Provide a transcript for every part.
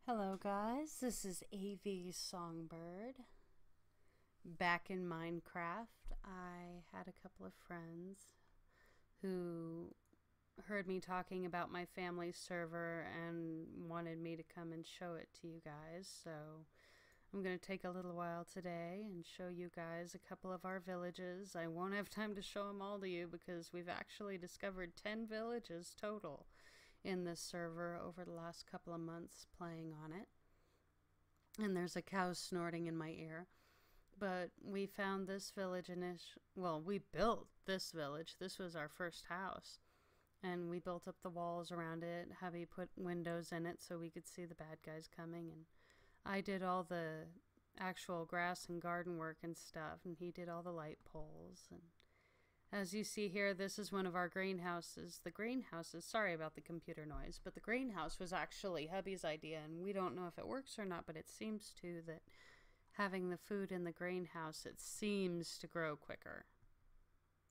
Hello guys, this is avsongbird. Back in Minecraft, I had a couple of friends who heard me talking about my family server and wanted me to come and show it to you guys. So I'm going to take a little while today and show you guys a couple of our villages. I won't have time to show them all to you because we've actually discovered 10 villages total in this server over the last couple of months playing on it. And there's a cow snorting in my ear. But we found this village we built this village. This was our first house. And we built up the walls around it. Hubby put windows in it so we could see the bad guys coming. And I did all the actual grass and garden work and stuff. And he did all the light poles. And as you see here, this is one of our greenhouses. The greenhouses, sorry about the computer noise, but the greenhouse was actually hubby's idea, and we don't know if it works or not, but it seems to that having the food in the greenhouse, it seems to grow quicker.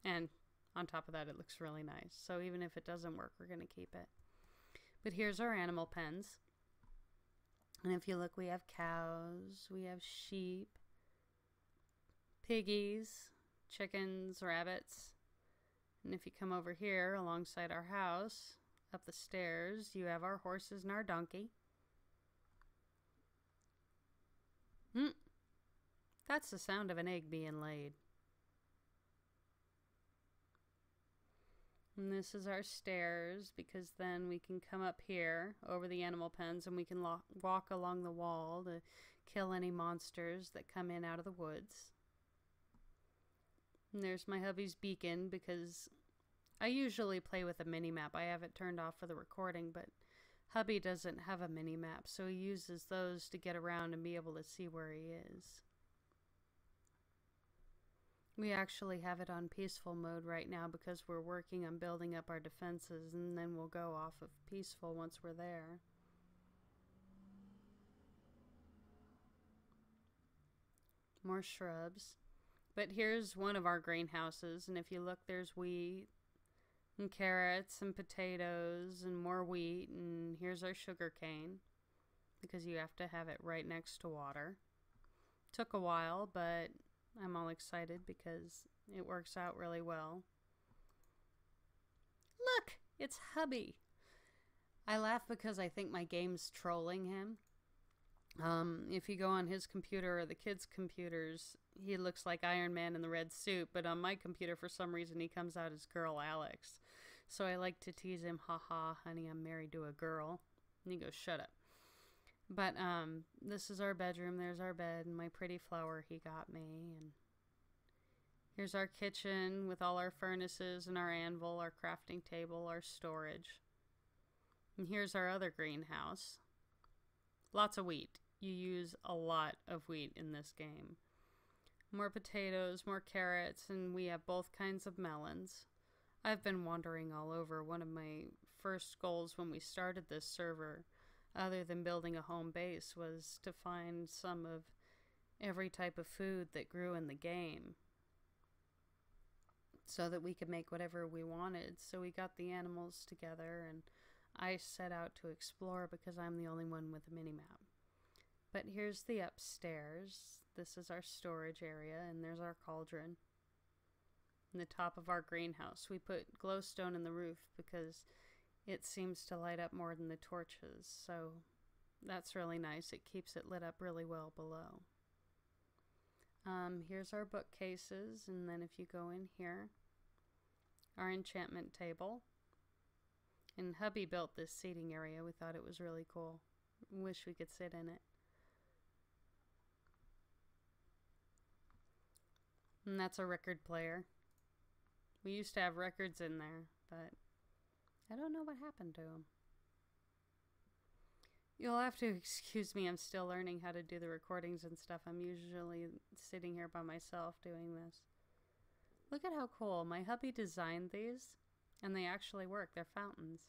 And on top of that, it looks really nice. So even if it doesn't work, we're going to keep it. But here's our animal pens. And if you look, we have cows, we have sheep, piggies, chickens, rabbits. And if you come over here alongside our house, up the stairs, you have our horses and our donkey. That's the sound of an egg being laid. And this is our stairs, because then we can come up here over the animal pens and we can walk along the wall to kill any monsters that come in out of the woods. And there's my hubby's beacon, because I usually play with a mini-map. I have it turned off for the recording, but hubby doesn't have a mini-map, so he uses those to get around and be able to see where he is. We actually have it on peaceful mode right now because we're working on building up our defenses, and then we'll go off of peaceful once we're there. More shrubs. But here's one of our greenhouses, and if you look, there's wheat and carrots and potatoes and more wheat, and here's our sugar cane, because you have to have it right next to water. Took a while, but I'm all excited because it works out really well. Look! It's hubby! I laugh because I think my game's trolling him. If you go on his computer or the kids' computers, he looks like Iron Man in the red suit, but on my computer, for some reason, he comes out as Girl Alex. So I like to tease him, haha, honey, I'm married to a girl. And he goes, shut up. But this is our bedroom, there's our bed, and my pretty flower he got me. And here's our kitchen with all our furnaces and our anvil, our crafting table, our storage. And here's our other greenhouse. Lots of wheat. You use a lot of wheat in this game. More potatoes, more carrots, and we have both kinds of melons. I've been wandering all over. One of my first goals when we started this server, other than building a home base, was to find some of every type of food that grew in the game so that we could make whatever we wanted. So we got the animals together, and I set out to explore because I'm the only one with a mini-map. But here's the upstairs. This is our storage area, and there's our cauldron. In the top of our greenhouse, we put glowstone in the roof because it seems to light up more than the torches, so that's really nice. It keeps it lit up really well below. Here's our bookcases, and then if you go in here, our enchantment table. And hubby built this seating area. We thought it was really cool. Wish we could sit in it. And that's a record player. We used to have records in there, but I don't know what happened to them. You'll have to excuse me, I'm still learning how to do the recordings and stuff. I'm usually sitting here by myself doing this. Look at how cool. My hubby designed these, and they actually work. They're fountains.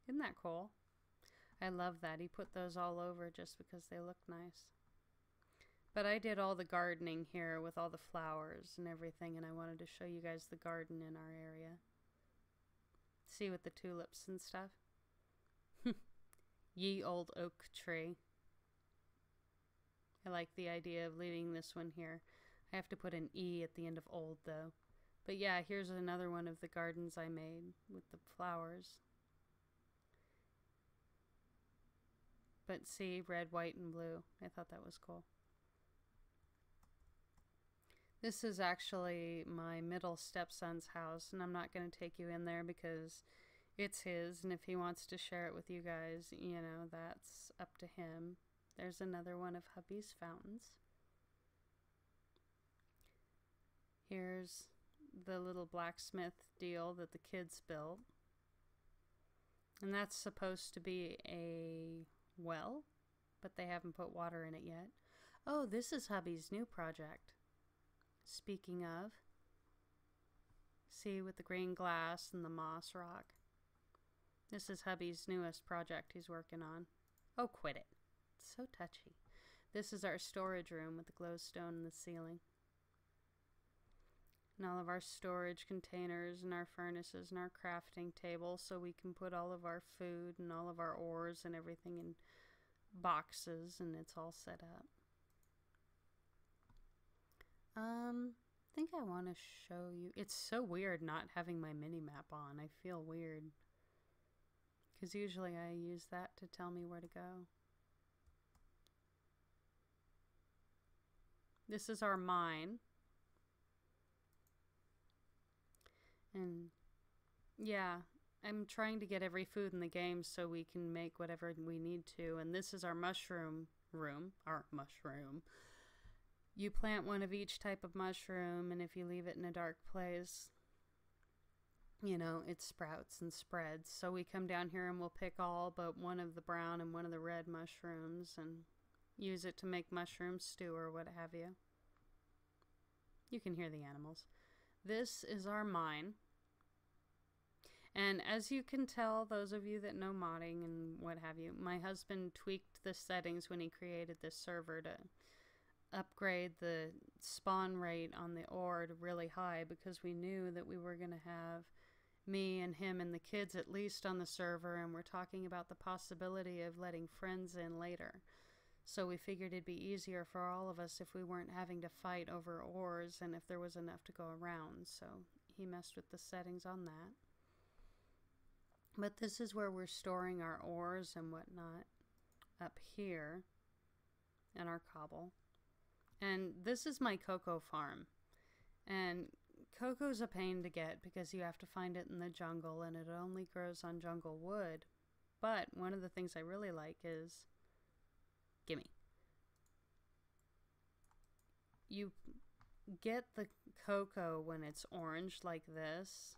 Isn't that cool? I love that. He put those all over just because they look nice. But I did all the gardening here with all the flowers and everything, and I wanted to show you guys the garden in our area. See, with the tulips and stuff. Ye old oak tree. I like the idea of leaving this one here. I have to put an E at the end of old though. But yeah, here's another one of the gardens I made with the flowers. But see, red, white, and blue. I thought that was cool. This is actually my middle stepson's house, and I'm not going to take you in there because it's his, and if he wants to share it with you guys, you know, that's up to him. There's another one of hubby's fountains. Here's the little blacksmith deal that the kids built. And that's supposed to be a well, but they haven't put water in it yet. Oh, this is hubby's new project. Speaking of, see, with the green glass and the moss rock. This is hubby's newest project he's working on. Oh, quit it. It's so touchy. This is our storage room with the glowstone in the ceiling. And all of our storage containers and our furnaces and our crafting table so we can put all of our food and all of our ores and everything in boxes, and it's all set up. I think I want to show you. It's so weird not having my mini-map on. I feel weird. Because usually I use that to tell me where to go. This is our mine. And yeah, I'm trying to get every food in the game so we can make whatever we need to. And this is our mushroom room. Our mushroom. You plant one of each type of mushroom, and if you leave it in a dark place, you know, it sprouts and spreads. So we come down here and we'll pick all but one of the brown and one of the red mushrooms and use it to make mushroom stew or what have you. You can hear the animals. This is our mine. And as you can tell, those of you that know modding and what have you, my husband tweaked the settings when he created this server to upgrade the spawn rate on the ore to really high, because we knew that we were going to have me and him and the kids at least on the server, and we're talking about the possibility of letting friends in later. So we figured it'd be easier for all of us if we weren't having to fight over ores and if there was enough to go around. So he messed with the settings on that. But this is where we're storing our ores and whatnot up here, and our cobble. And this is my cocoa farm. And cocoa's a pain to get because you have to find it in the jungle, and it only grows on jungle wood. But one of the things I really like is, gimme. You get the cocoa when it's orange like this,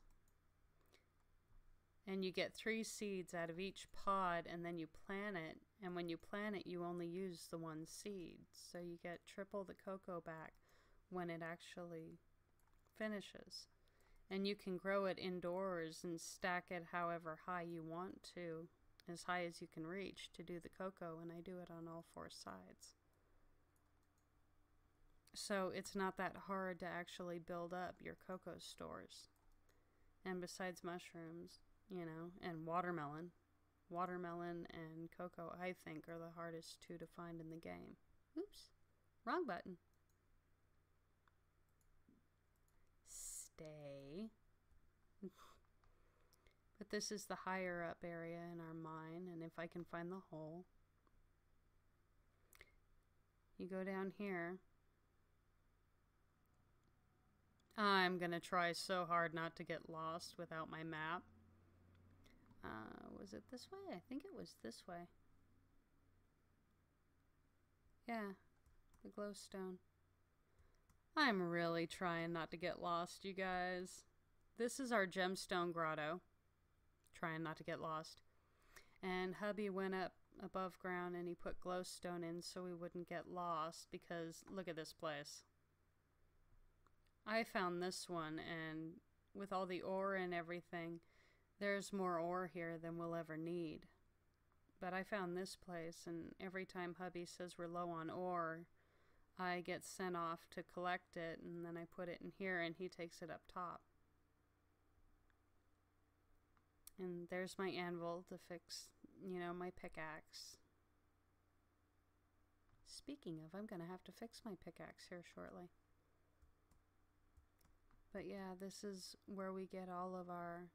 and you get 3 seeds out of each pod, and then you plant it, and when you plant it you only use the 1 seed, so you get triple the cocoa back when it actually finishes. And you can grow it indoors and stack it however high you want to, as high as you can reach to do the cocoa, and I do it on all 4 sides. So it's not that hard to actually build up your cocoa stores. And besides mushrooms, you know, and watermelon and cocoa, I think, are the hardest 2 to find in the game. Oops, wrong button. Stay. But this is the higher up area in our mine, and if I can find the hole, you go down here. I'm gonna try so hard not to get lost without my map. Was it this way? I think it was this way. Yeah, the glowstone. I'm really trying not to get lost, you guys. This is our gemstone grotto. Trying not to get lost. And hubby went up above ground and he put glowstone in so we wouldn't get lost, because look at this place. I found this one, and with all the ore and everything, there's more ore here than we'll ever need. But I found this place, and every time hubby says we're low on ore, I get sent off to collect it, and then I put it in here and he takes it up top. And there's my anvil to fix you know, my pickaxe. Speaking of, I'm going to have to fix my pickaxe here shortly. But yeah, this is where we get all of our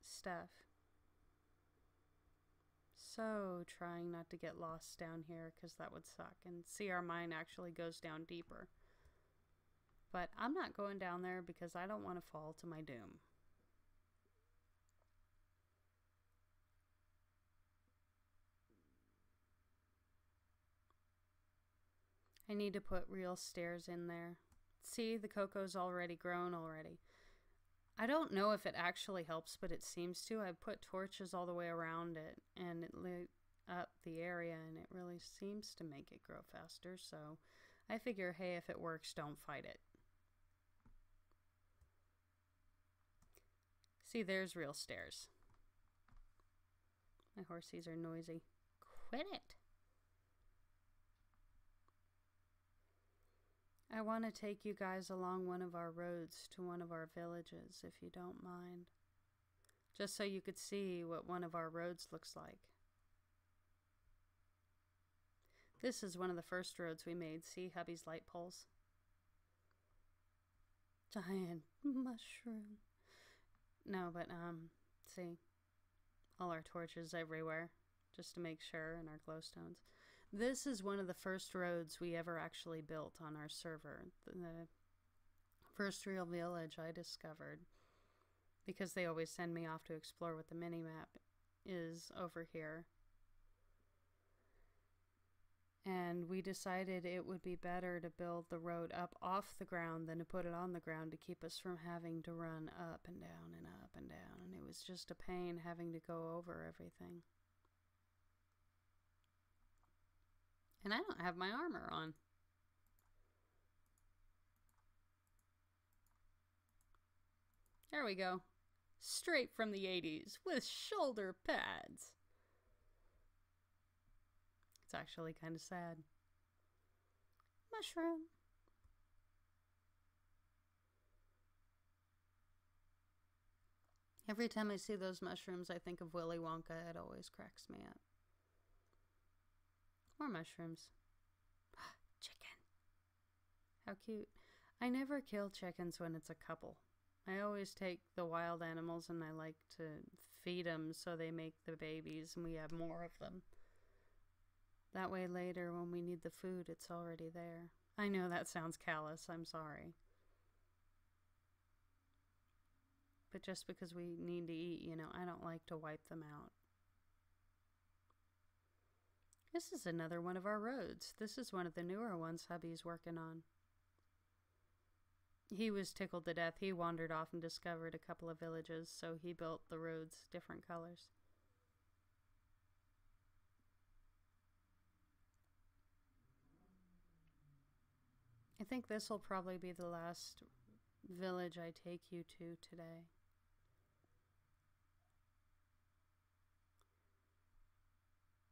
stuff. So trying not to get lost down here because that would suck. And see, our mine actually goes down deeper. But I'm not going down there because I don't want to fall to my doom. I need to put real stairs in there. See, the cocoa's already grown already. I don't know if it actually helps, but it seems to. I put torches all the way around it, and it lit up the area, and it really seems to make it grow faster. So I figure, hey, if it works, don't fight it. See, there's real stairs. My horsies are noisy. Quit it! I want to take you guys along one of our roads to one of our villages, if you don't mind. Just so you could see what one of our roads looks like. This is one of the first roads we made. See hubby's light poles? Giant mushroom. No, but, see. All our torches everywhere, just to make sure, and our glowstones. This is one of the first roads we ever actually built on our server. The first real village I discovered, because they always send me off to explore what the mini-map is over here. And we decided it would be better to build the road up off the ground than to put it on the ground to keep us from having to run up and down and up and down. And it was just a pain having to go over everything. And I don't have my armor on. There we go. Straight from the 80s with shoulder pads. It's actually kind of sad. Mushroom. Every time I see those mushrooms, I think of Willy Wonka. It always cracks me up. More mushrooms. Chicken. How cute. I never kill chickens when it's a couple. I always take the wild animals and I like to feed them so they make the babies and we have more of them. That way later when we need the food, it's already there. I know that sounds callous. I'm sorry. But just because we need to eat, you know, I don't like to wipe them out. This is another one of our roads. This is one of the newer ones hubby's working on. He was tickled to death. He wandered off and discovered a couple of villages, so he built the roads different colors. I think this will probably be the last village I take you to today.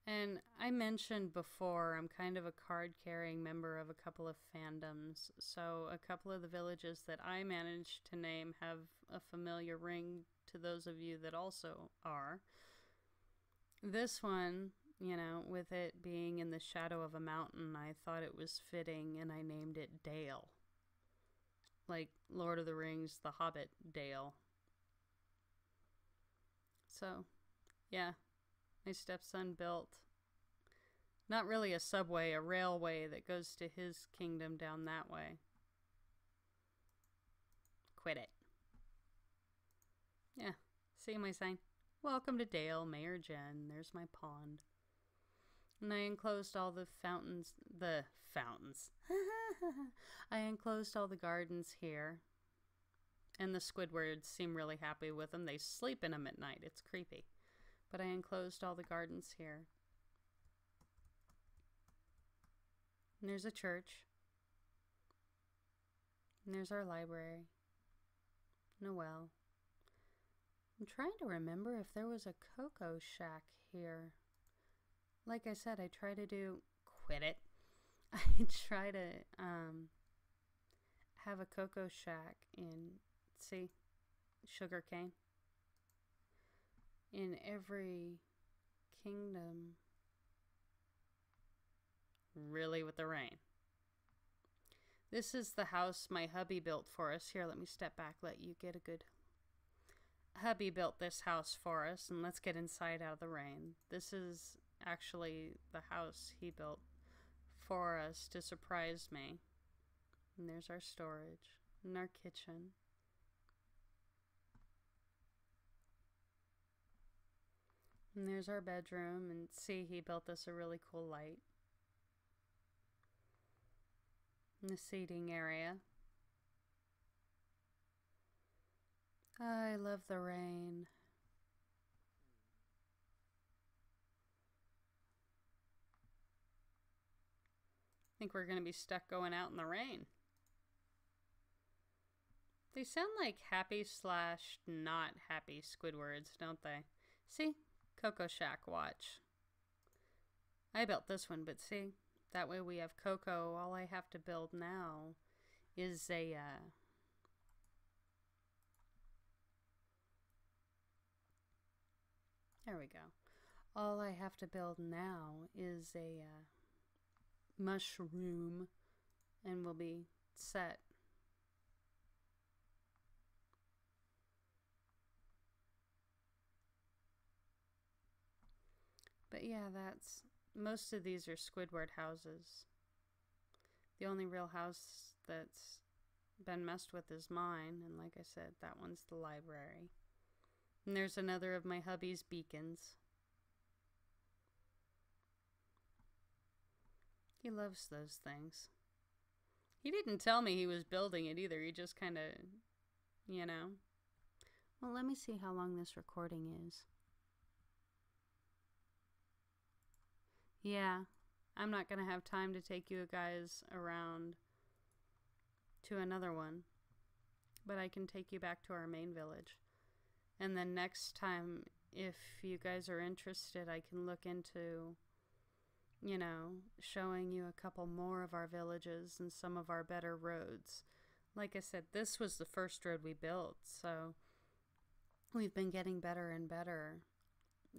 And I mentioned before, I'm kind of a card-carrying member of a couple of fandoms. So a couple of the villages that I managed to name have a familiar ring to those of you that also are. This one, you know, with it being in the shadow of a mountain, I thought it was fitting and I named it Dale. Like Lord of the Rings, the Hobbit Dale. So, yeah. My stepson built, not really a subway, a railway that goes to his kingdom down that way. Quit it. Yeah, see my sign? Welcome to Dale, Mayor Jen. There's my pond. And I enclosed all the fountains. I enclosed all the gardens here. And the Squidwards seem really happy with them. They sleep in them at night. It's creepy. But I enclosed all the gardens here. And there's a church. And there's our library. Noel. I'm trying to remember if there was a cocoa shack here. Like I said, I try to do... Quit it. I try to have a cocoa shack in... See? Sugarcane. In every kingdom. Really with the rain. This is the house my hubby built for us. Here, let me step back, let you get a good... Hubby built this house for us, and let's get inside out of the rain. This is actually the house he built for us to surprise me. And there's our storage and our kitchen. And there's our bedroom, and see, he built us a really cool light. And the seating area. I love the rain. I think we're going to be stuck going out in the rain. They sound like happy / not happy Squidwards, don't they? See? Cocoa Shack, watch. I built this one, but see? That way we have Coco. All I have to build now is a... There we go. All I have to build now is a mushroom, and we'll be set. But yeah, that's... Most of these are Squidward houses. The only real house that's been messed with is mine, and like I said, that one's the library. And there's another of my hubby's beacons. He loves those things. He didn't tell me he was building it either. He just kind of, you know. Well, let me see how long this recording is. Yeah, I'm not going to have time to take you guys around to another one. But I can take you back to our main village. And then next time, if you guys are interested, I can look into, you know, showing you a couple more of our villages and some of our better roads. Like I said, this was the first road we built, so we've been getting better and better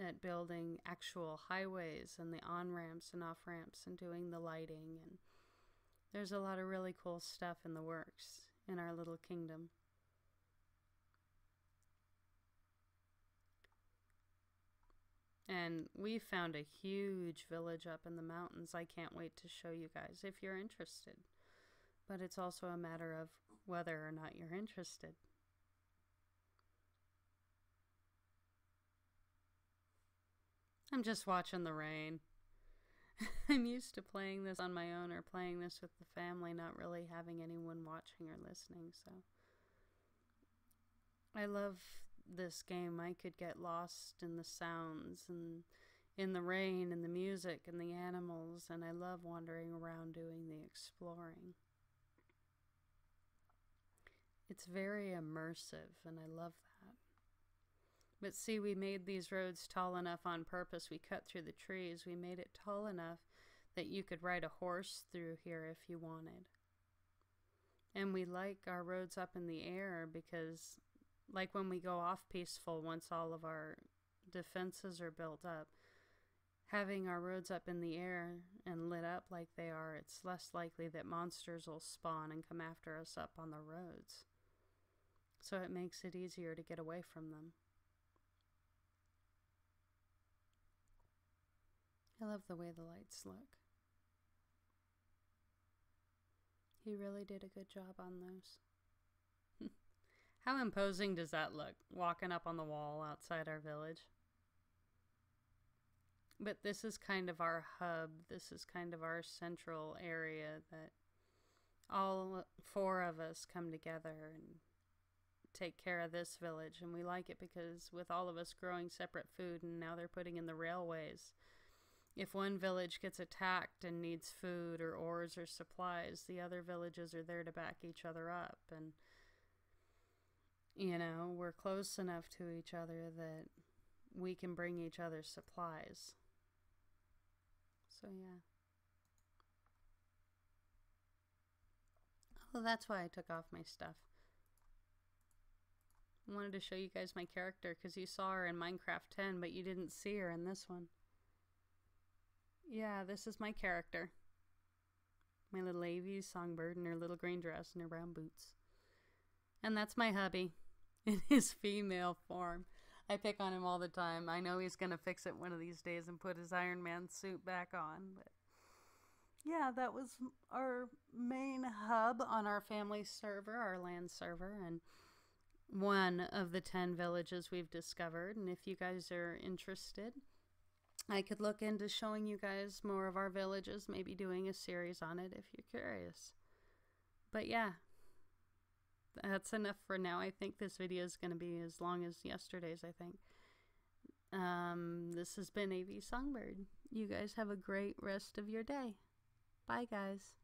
at building actual highways and the on-ramps and off-ramps and doing the lighting. And there's a lot of really cool stuff in the works in our little kingdom. And we found a huge village up in the mountains. I can't wait to show you guys if you're interested. But it's also a matter of whether or not you're interested. I'm just watching the rain. I'm used to playing this on my own or playing this with the family, not really having anyone watching or listening, so. I love this game. I could get lost in the sounds and in the rain and the music and the animals, and I love wandering around doing the exploring. It's very immersive, and I love that. But see, we made these roads tall enough on purpose. We cut through the trees. We made it tall enough that you could ride a horse through here if you wanted. And we like our roads up in the air because, like when we go off peaceful, once all of our defenses are built up, having our roads up in the air and lit up like they are, it's less likely that monsters will spawn and come after us up on the roads. So it makes it easier to get away from them. I love the way the lights look. He really did a good job on those. How imposing does that look, walking up on the wall outside our village? But this is kind of our hub. This is kind of our central area that all 4 of us come together and take care of this village. And we like it because with all of us growing separate food, and now they're putting in the railways, if one village gets attacked and needs food or ores or supplies, the other villages are there to back each other up. And, you know, we're close enough to each other that we can bring each other supplies. So, yeah. Oh, that's why I took off my stuff. I wanted to show you guys my character because you saw her in Minecraft 10, but you didn't see her in this one. yeah, this is my character. My little AV songbird in her little green dress and her brown boots. And that's my hubby in his female form. I pick on him all the time. I know he's going to fix it one of these days and put his Iron Man suit back on. But yeah, that was our main hub on our family server, our land server, and one of the 10 villages we've discovered. And if you guys are interested, I could look into showing you guys more of our villages, maybe doing a series on it if you're curious. But yeah, that's enough for now. I think this video is going to be as long as yesterday's, I think. This has been AV Songbird. You guys have a great rest of your day. Bye, guys.